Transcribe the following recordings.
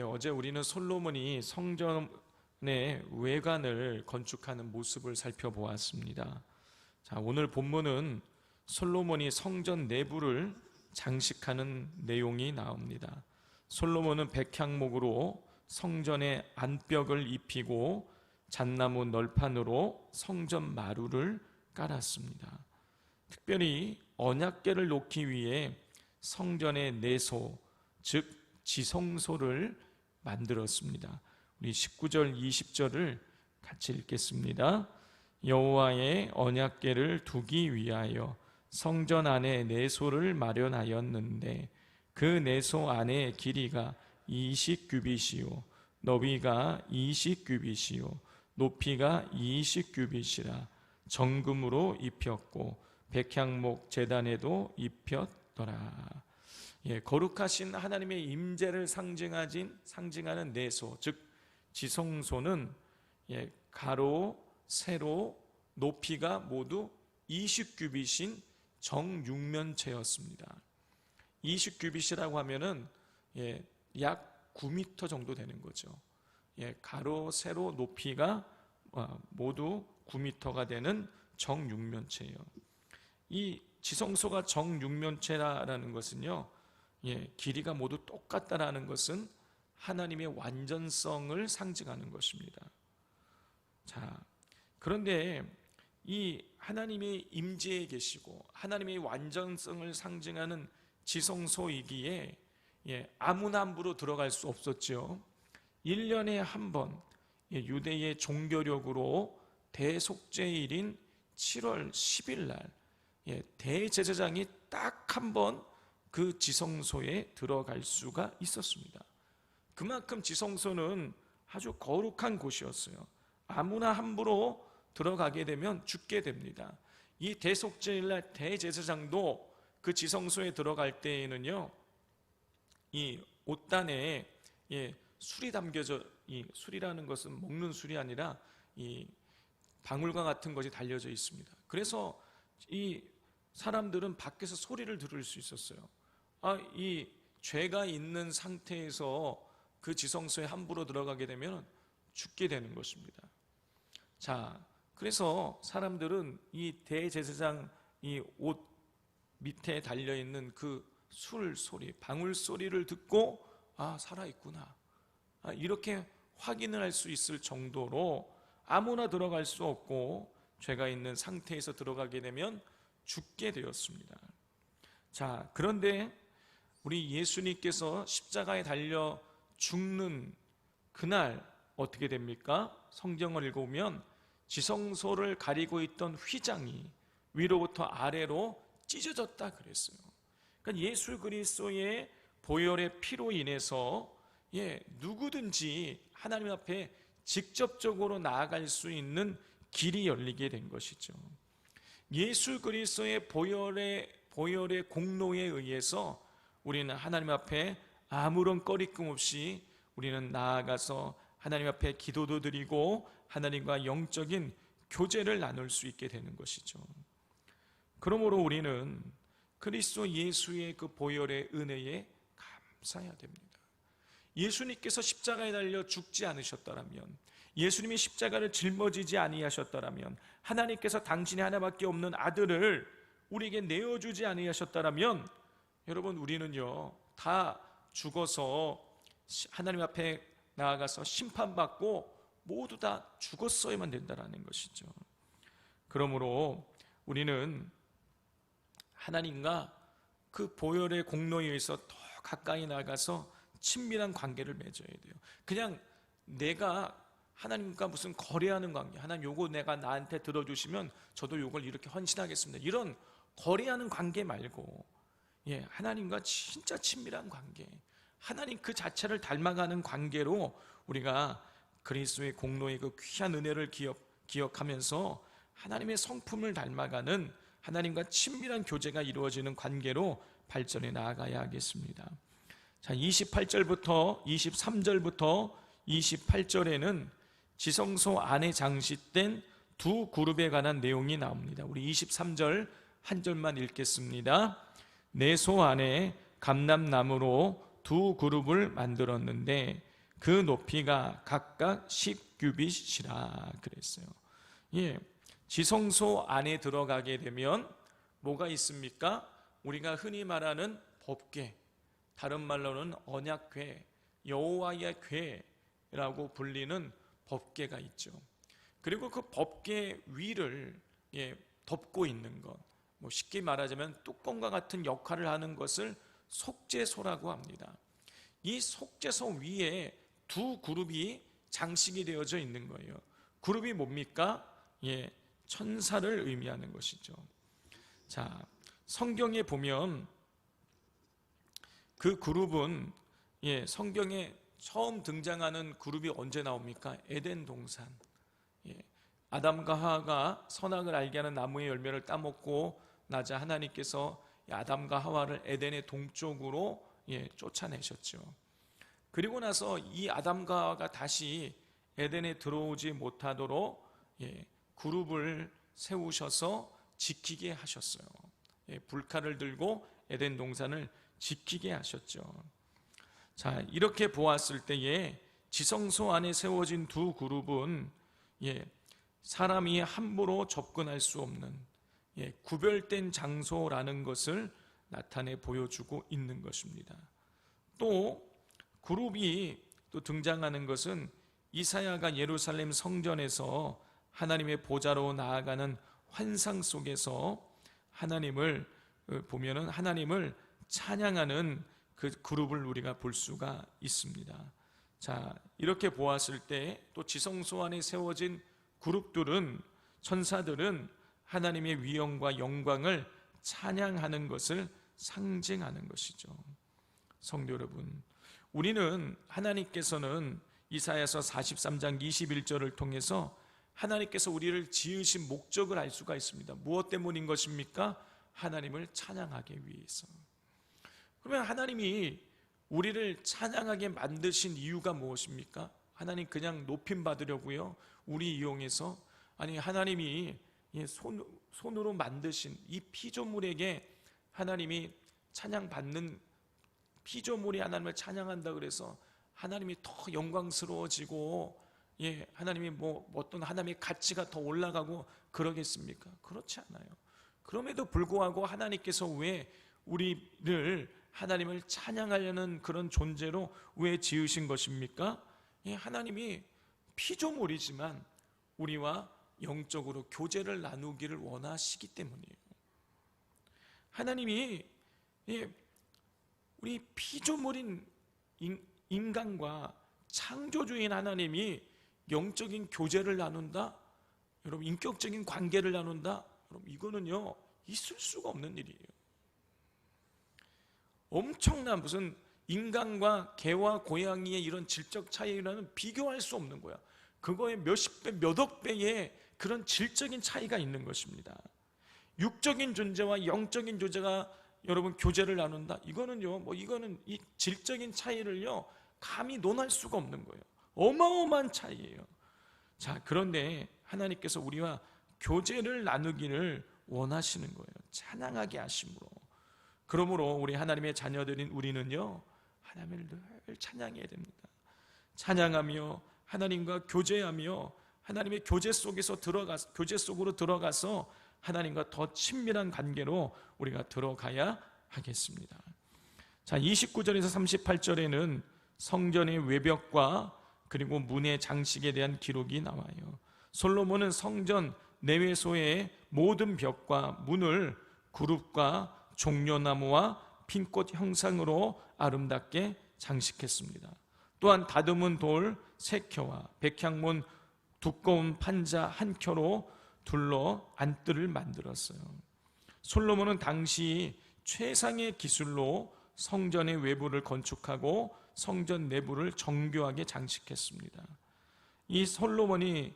어제 우리는 솔로몬이 성전의 외관을 건축하는 모습을 살펴보았습니다. 자, 오늘 본문은 솔로몬이 성전 내부를 장식하는 내용이 나옵니다. 솔로몬은 백향목으로 성전의 안벽을 입히고 잣나무 널판으로 성전 마루를 깔았습니다. 특별히 언약궤를 놓기 위해 성전의 내소, 즉 지성소를 만들었습니다. 우리 19절 20절을 같이 읽겠습니다. 여호와의 언약궤를 두기 위하여 성전 안에 내소를 마련하였는데 그 내소 안의 길이가 20규빗이요 너비가 20규빗이요 높이가 20규빗이라 정금으로 입혔고 백향목 제단에도 입혔더라. 거룩하신 하나님의 임재를 상징하는 내소, 즉 지성소는 가로, 세로, 높이가 모두 20규빗인 정육면체였습니다. 20규빗이라고 하면은 약 9m 정도 되는 거죠. 가로, 세로, 높이가 모두 9m가 되는 정육면체예요. 이 지성소가 정육면체라는 것은요, 길이가 모두 똑같다라는 것은 하나님의 완전성을 상징하는 것입니다. 자, 그런데 이 하나님의 임재에 계시고 하나님의 완전성을 상징하는 지성소이기에 아무나 함부로 들어갈 수 없었죠. 1년에 한 번 유대의 종교력으로 대속죄일인 7월 10일 날 대제사장이 딱 한 번 그 지성소에 들어갈 수가 있었습니다. 그만큼 지성소는 아주 거룩한 곳이었어요. 아무나 함부로 들어가게 되면 죽게 됩니다. 이 대속죄일날 대제사장도 그 지성소에 들어갈 때에는요, 이 옷단에 술이 담겨져, 이 술이라는 것은 먹는 술이 아니라 이 방울과 같은 것이 달려져 있습니다. 그래서 이 사람들은 밖에서 소리를 들을 수 있었어요. 이 죄가 있는 상태에서 그 지성소에 함부로 들어가게 되면 죽게 되는 것입니다. 자, 그래서 사람들은 이 대제사장 이 옷 밑에 달려있는 그 술 소리, 방울 소리를 듣고 살아있구나, 이렇게 확인을 할 수 있을 정도로 아무나 들어갈 수 없고 죄가 있는 상태에서 들어가게 되면 죽게 되었습니다. 자, 그런데 우리 예수님께서 십자가에 달려 죽는 그날 어떻게 됩니까? 성경을 읽어보면 지성소를 가리고 있던 휘장이 위로부터 아래로 찢어졌다 그랬어요. 그러니까 예수 그리스도의 보혈의 피로 인해서 누구든지 하나님 앞에 직접적으로 나아갈 수 있는 길이 열리게 된 것이죠. 예수 그리스도의 보혈의 공로에 의해서 우리는 하나님 앞에 아무런 꺼리낌 없이 우리는 나아가서 하나님 앞에 기도도 드리고 하나님과 영적인 교제를 나눌 수 있게 되는 것이죠. 그러므로 우리는 그리스도 예수의 그 보혈의 은혜에 감사해야 됩니다. 예수님께서 십자가에 달려 죽지 않으셨더라면, 예수님이 십자가를 짊어지지 아니하셨더라면, 하나님께서 당신이 하나밖에 없는 아들을 우리에게 내어주지 아니하셨더라면, 여러분 우리는요 다 죽어서 하나님 앞에 나아가서 심판받고 모두 다 죽었어야만 된다는 것이죠. 그러므로 우리는 하나님과 그 보혈의 공로에 의해서 더 가까이 나가서 친밀한 관계를 맺어야 돼요. 그냥 내가 하나님과 무슨 거래하는 관계, 하나님 요거 내가 나한테 들어주시면 저도 요걸 이렇게 헌신하겠습니다, 이런 거래하는 관계 말고 하나님과 진짜 친밀한 관계, 하나님 그 자체를 닮아가는 관계로 우리가 그리스도의 공로의 그 귀한 은혜를 기억하면서 하나님의 성품을 닮아가는 하나님과 친밀한 교제가 이루어지는 관계로 발전해 나아가야 하겠습니다. 자, 28절부터 23절부터 28절에는 지성소 안에 장식된 두 그룹에 관한 내용이 나옵니다. 우리 23절 한 절만 읽겠습니다. 내소 안에 감람나무로 두 그룹을 만들었는데 그 높이가 각각 10규빗이라 그랬어요. 예, 지성소 안에 들어가게 되면 뭐가 있습니까? 우리가 흔히 말하는 법궤, 다른 말로는 언약궤, 여호와의 궤라고 불리는 법궤가 있죠. 그리고 그 법궤 위를 덮고 있는 것, 쉽게 말하자면 뚜껑과 같은 역할을 하는 것을 속죄소라고 합니다. 이 속죄소 위에 두 그룹이 장식이 되어져 있는 거예요. 그룹이 뭡니까? 천사를 의미하는 것이죠. 자, 성경에 보면 그 그룹은 성경에 처음 등장하는 그룹이 언제 나옵니까? 에덴 동산. 아담과 하와가 선악을 알게 하는 나무의 열매를 따먹고 나자 하나님께서 아담과 하와를 에덴의 동쪽으로 쫓아내셨죠. 그리고 나서 이 아담과 하와가 다시 에덴에 들어오지 못하도록 그룹을 세우셔서 지키게 하셨어요. 불칼을 들고 에덴 동산을 지키게 하셨죠. 자, 이렇게 보았을 때에 지성소 안에 세워진 두 그룹은 사람이 함부로 접근할 수 없는 구별된 장소라는 것을 나타내 보여주고 있는 것입니다. 또 그룹이 또 등장하는 것은 이사야가 예루살렘 성전에서 하나님의 보좌로 나아가는 환상 속에서 하나님을 보면은 하나님을 찬양하는 그 그룹을 우리가 볼 수가 있습니다. 자, 이렇게 보았을 때 또 지성소 안에 세워진 그룹들은, 천사들은 하나님의 위엄과 영광을 찬양하는 것을 상징하는 것이죠. 성도 여러분, 우리는 하나님께서는 이사야서 43장 21절을 통해서 하나님께서 우리를 지으신 목적을 알 수가 있습니다. 무엇 때문인 것입니까? 하나님을 찬양하기 위해서. 그러면 하나님이 우리를 찬양하게 만드신 이유가 무엇입니까? 하나님 그냥 높임 받으려고요? 우리 이용해서? 아니, 하나님이 손으로 만드신 이 피조물에게 하나님이 찬양받는, 피조물이 하나님을 찬양한다 그래서 하나님이 더 영광스러워지고 하나님이 어떤 하나님의 가치가 더 올라가고 그러겠습니까? 그렇지 않아요. 그럼에도 불구하고 하나님께서 왜 우리를 하나님을 찬양하려는 그런 존재로 왜 지으신 것입니까? 하나님이 피조물이지만 우리와 영적으로 교제를 나누기를 원하시기 때문이에요. 하나님이 우리 피조물인 인간과 창조주인 하나님이 영적인 교제를 나눈다? 여러분, 인격적인 관계를 나눈다? 여러분, 이거는요 있을 수가 없는 일이에요. 엄청난 무슨 인간과 개와 고양이의 이런 질적 차이라는 비교할 수 없는 거야. 그거에 몇십 배, 몇억 배의 그런 질적인 차이가 있는 것입니다. 육적인 존재와 영적인 존재가 여러분 교제를 나눈다? 이거는요, 이거는 이 질적인 차이를요 감히 논할 수가 없는 거예요. 어마어마한 차이예요. 자, 그런데 하나님께서 우리와 교제를 나누기를 원하시는 거예요. 찬양하게 하심으로. 그러므로 우리 하나님의 자녀들인 우리는요 하나님을 늘 찬양해야 됩니다. 찬양하며 하나님과 교제하며 하나님의 교제 속으로 들어가서 하나님과 더 친밀한 관계로 우리가 들어가야 하겠습니다. 자, 29절에서 38절에는 성전의 외벽과 그리고 문의 장식에 대한 기록이 나와요. 솔로몬은 성전 내외소의 모든 벽과 문을 그룹과 종려나무와 핀꽃 형상으로 아름답게 장식했습니다. 또한 다듬은 돌 3켜와 백향문 두꺼운 판자 1켜로 둘러 안뜰을 만들었어요. 솔로몬은 당시 최상의 기술로 성전의 외부를 건축하고 성전 내부를 정교하게 장식했습니다. 이 솔로몬이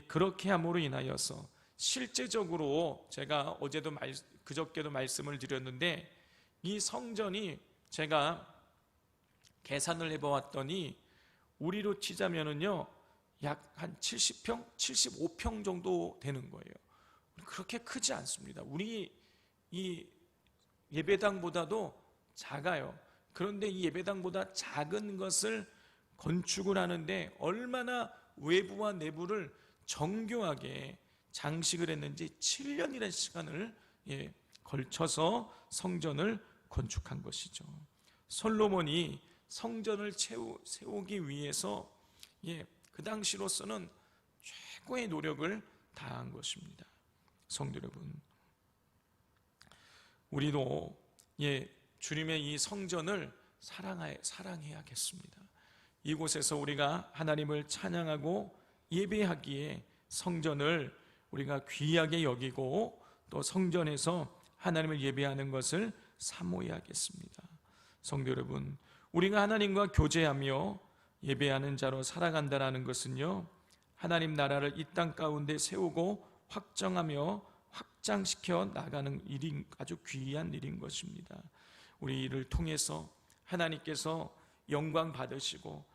그렇게 함으로 인하여서 실제적으로 제가 그저께도 말씀을 드렸는데 이 성전이 제가 계산을 해보았더니 우리로 치자면은요 약 한 70평, 75평 정도 되는 거예요. 그렇게 크지 않습니다. 우리 이 예배당보다도 작아요. 그런데 이 예배당보다 작은 것을 건축을 하는데 얼마나 외부와 내부를 정교하게 장식을 했는지 7년이라는 시간을 걸쳐서 성전을 건축한 것이죠. 솔로몬이 성전을 세우기 위해서 그 당시로서는 최고의 노력을 다한 것입니다. 성도 여러분, 우리도 주님의 이 성전을 사랑해야겠습니다. 이곳에서 우리가 하나님을 찬양하고 예배하기에 성전을 우리가 귀하게 여기고 또 성전에서 하나님을 예배하는 것을 사모해야겠습니다. 성도 여러분, 우리가 하나님과 교제하며 예배하는 자로 살아간다는 것은요, 하나님 나라를 이 땅 가운데 세우고 확정하며 확장시켜 나가는 일이 아주 귀한 일인 것입니다. 우리를 통해서 하나님께서 영광 받으시고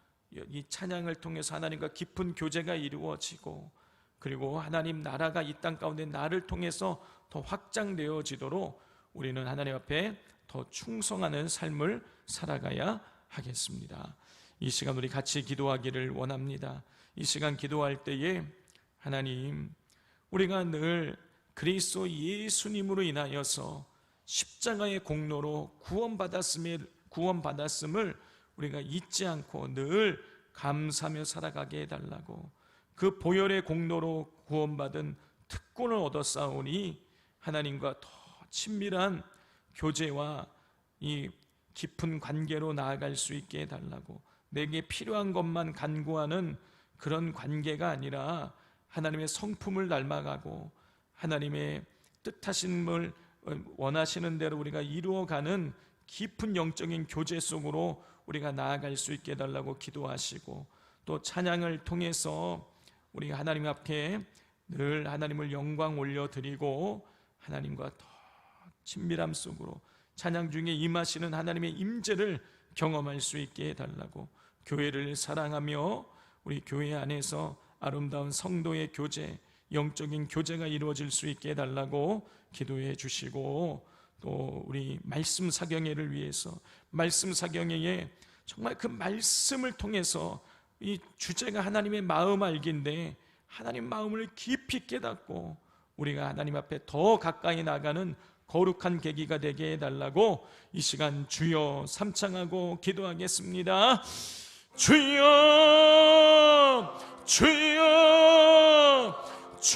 이 찬양을 통해서 하나님과 깊은 교제가 이루어지고, 그리고 하나님 나라가 이 땅 가운데 나를 통해서 더 확장되어지도록 우리는 하나님 앞에 더 충성하는 삶을 살아가야 하겠습니다. 이 시간 우리 같이 기도하기를 원합니다. 이 시간 기도할 때에 하나님, 우리가 늘 그리스도 예수님으로 인하여서 십자가의 공로로 구원받았음을 우리가 잊지 않고 늘 감사하며 살아가게 해달라고, 그 보혈의 공로로 구원받은 특권을 얻었사오니 하나님과 더 친밀한 교제와 이 깊은 관계로 나아갈 수 있게 해달라고, 내게 필요한 것만 간구하는 그런 관계가 아니라 하나님의 성품을 닮아가고 하나님의 뜻하심을 원하시는 대로 우리가 이루어가는 깊은 영적인 교제 속으로 우리가 나아갈 수 있게 해달라고 기도하시고, 또 찬양을 통해서 우리가 하나님 앞에 늘 하나님을 영광 올려드리고 하나님과 더 친밀함 속으로 찬양 중에 임하시는 하나님의 임재를 경험할 수 있게 해달라고, 교회를 사랑하며 우리 교회 안에서 아름다운 성도의 교제, 영적인 교제가 이루어질 수 있게 해달라고 기도해 주시고, 또 우리 말씀 사경회를 위해서 말씀 사경회에 정말 그 말씀을 통해서 이 주제가 하나님의 마음 알기인데 하나님 마음을 깊이 깨닫고 우리가 하나님 앞에 더 가까이 나가는 거룩한 계기가 되게 해달라고 이 시간 주여 삼창하고 기도하겠습니다. 주여, 주여, 주여.